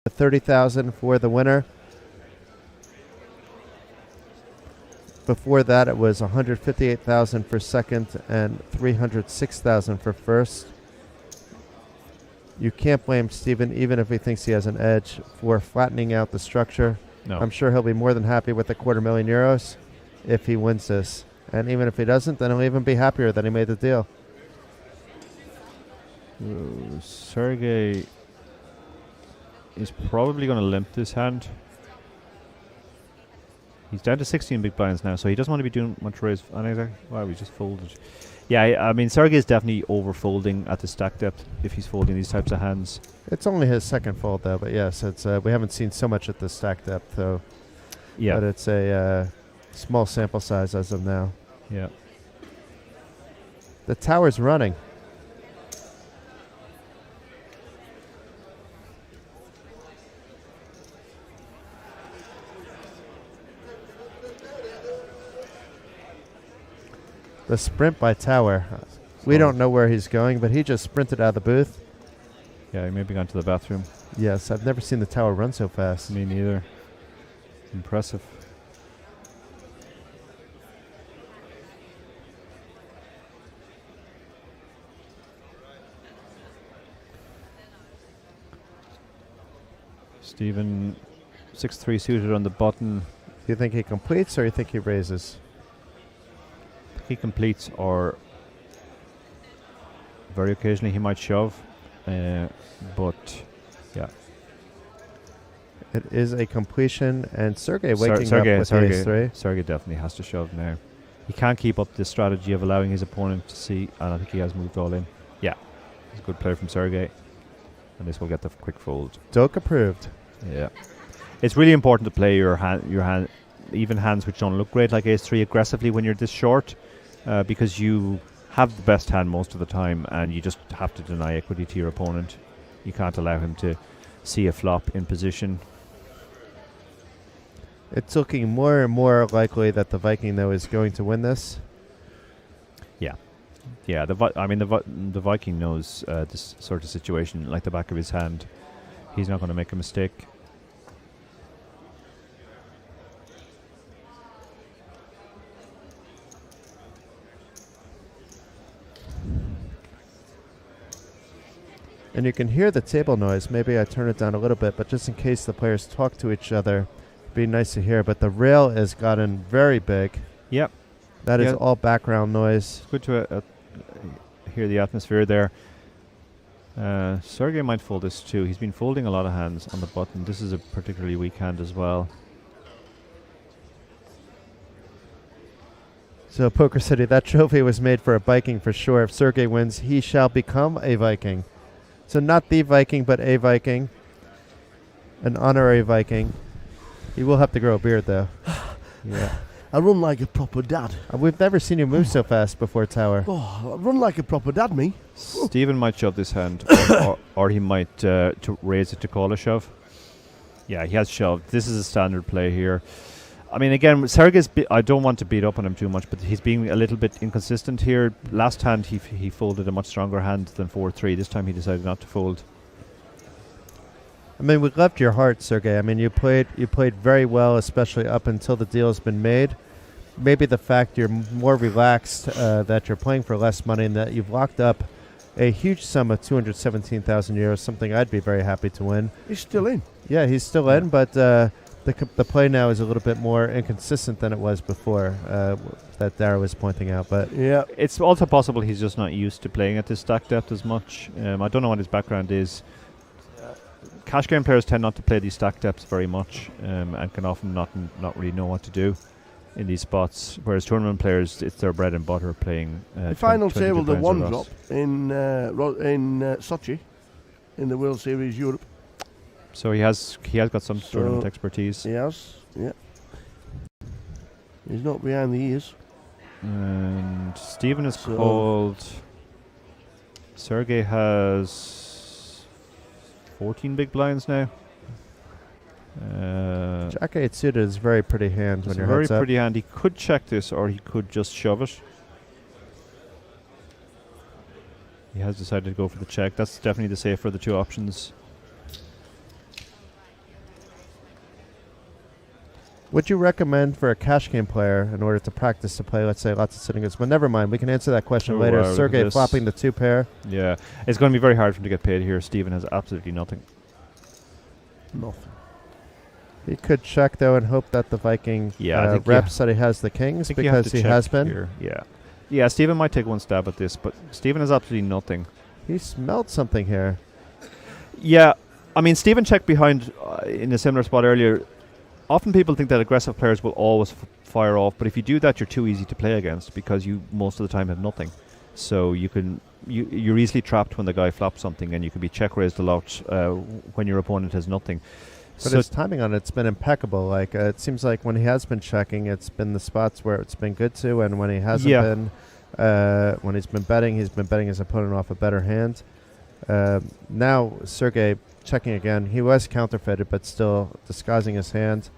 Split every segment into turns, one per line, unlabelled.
30,000 for the winner. Before that, it was 158,000 for second and 306,000 for first. You can't blame Stephen, even if he thinks he has an edge, for flattening out the structure.
No.
I'm sure he'll be more than happy with the €250,000 if he wins this. And even if he doesn't, then he'll even be happier that he made the deal.
Sergey is probably going to limp this hand. He's down to 16 big blinds now, so he doesn't want to be doing much raise. Wow, we just folded. Yeah, I mean, Sergey is definitely over-folding at the stack depth if he's folding these types of hands.
It's only his second fold, though, but yes, it's we haven't seen so much at the stack depth, though.
Yeah.
But it's a small sample size as of now.
Yeah.
The tower's running. The sprint by Tower. We don't know where he's going, but he just sprinted out of the booth.
Yeah, he may be gone to the bathroom.
Yes, I've never seen the Tower run so fast.
Me neither. Impressive. Stephen, 6-3 suited on the button.
Do you think he completes or you think he raises?
He completes, or very occasionally he might shove, but yeah.
It is a completion, and Sergey waking up with ace-3.
Sergey definitely has to shove now. He can't keep up this strategy of allowing his opponent to see, and I think he has moved all in. Yeah, it's a good play from Sergey, and this will get the quick fold.
Doak approved.
Yeah, it's really important to play your hand, even hands which don't look great like ace-3 aggressively when you're this short. Because you have the best hand most of the time, and you just have to deny equity to your opponent. You can't allow him to see a flop in position.
It's looking more and more likely that the Viking, though, is going to win this.
Yeah. Yeah, the Viking knows this sort of situation like the back of his hand. He's not going to make a mistake.
And you can hear the table noise. Maybe I turn it down a little bit, but just in case the players talk to each other, it'd be nice to hear. But the rail has gotten very big.
Yep.
That is all background noise.
It's good to hear the atmosphere there. Sergey might fold this too. He's been folding a lot of hands on the button. This is a particularly weak hand as well.
So Poker City, that trophy was made for a Viking for sure. If Sergey wins, he shall become a Viking. So not the Viking, but a Viking. An honorary Viking. He will have to grow a beard, though. Yeah.
I run like a proper dad.
We've never seen you move so fast before, Tower.
Oh, I run like a proper dad, me.
Stephen might shove this hand, or he might to raise it to call a shove. Yeah, he has shoved. This is a standard play here. I mean, again, Sergey's. I don't want to beat up on him too much, but he's being a little bit inconsistent here. Last hand, he folded a much stronger hand than 4-3. This time, he decided not to fold.
I mean, we left your heart, Sergey. I mean, you played very well, especially up until the deal has been made. Maybe the fact you're more relaxed, that you're playing for less money, and that you've locked up a huge sum of €217,000, something I'd be very happy to win.
He's still in.
Yeah, he's still in, but the play now is a little bit more inconsistent than it was before, that Dara was pointing out. But
yeah,
it's also possible he's just not used to playing at this stack depth as much. I don't know what his background is. Cash game players tend not to play these stack depths very much, and can often not really know what to do in these spots. Whereas tournament players, it's their bread and butter playing.
The final table, the one drop in Sochi, in the World Series Europe.
So he has got some tournament expertise.
He has, yeah. He's not behind the ears.
And Stephen is called. Sergey has 14 big blinds now.
Jack 8 suited is a very pretty hand when you're
very
heads up.
pretty hand. He could check this, or he could just shove it. He has decided to go for the check. That's definitely the safer of the two options.
Would you recommend for a cash game player in order to practice to play, let's say, lots of sitting goods? But never mind. We can answer that question
Oh,
later.
wow, look at
Sergey
this.
flopping the 2 pair.
Yeah, it's going to be very hard for him to get paid here. Stephen has absolutely nothing.
Nothing.
He could check, though, and hope that the Viking
Yeah, I think
reps that he has the kings
I think you have
because
to
he
check
has been.
here. Yeah. Yeah, Stephen might take one stab at this, but Stephen has absolutely nothing.
He smelled something here.
Yeah, I mean, Stephen checked behind in a similar spot earlier. Often people think that aggressive players will always fire off, but if you do that, you're too easy to play against because you most of the time have nothing. So you're easily trapped when the guy flops something, and you can be check raised a lot when your opponent has nothing.
But
So
his timing on it's been impeccable. Like it seems like when he has been checking, it's been the spots where it's been good to, and when he hasn't
Yeah.
been, when he's been betting his opponent off a better hand. Now Sergey checking again. He was counterfeited, but still disguising his hand.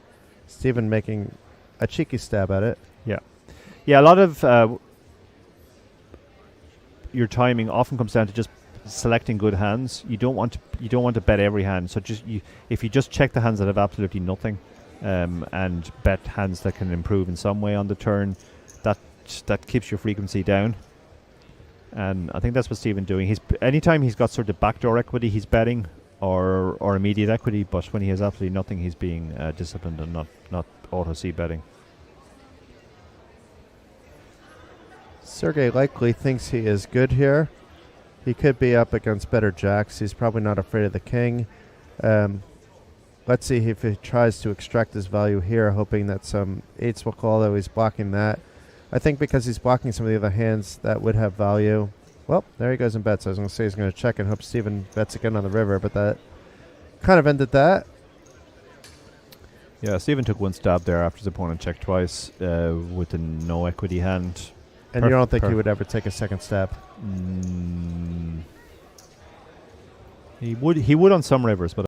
Stephen making a cheeky stab at it.
yeah, a lot of your timing often comes down to just selecting good hands. You don't want to bet every hand. So if you just check the hands that have absolutely nothing, and bet hands that can improve in some way on the turn, that keeps your frequency down. And I think that's what Stephen's doing. Anytime he's got sort of backdoor equity, he's betting or immediate equity. But when he has absolutely nothing, he's being disciplined and not auto C betting.
Sergey likely thinks he is good here. He could be up against better jacks. He's probably not afraid of the king. Let's see if he tries to extract his value here, hoping that some 8s will call, though he's blocking that. I think because he's blocking some of the other hands that would have value. Well, there he goes and bets. I was going to say he's going to check and hope Stephen bets again on the river, but that kind of ended that.
Yeah, Stephen took one stab there after his opponent checked twice with a no equity hand.
And you don't think he would ever take a second stab?
He would on some rivers, but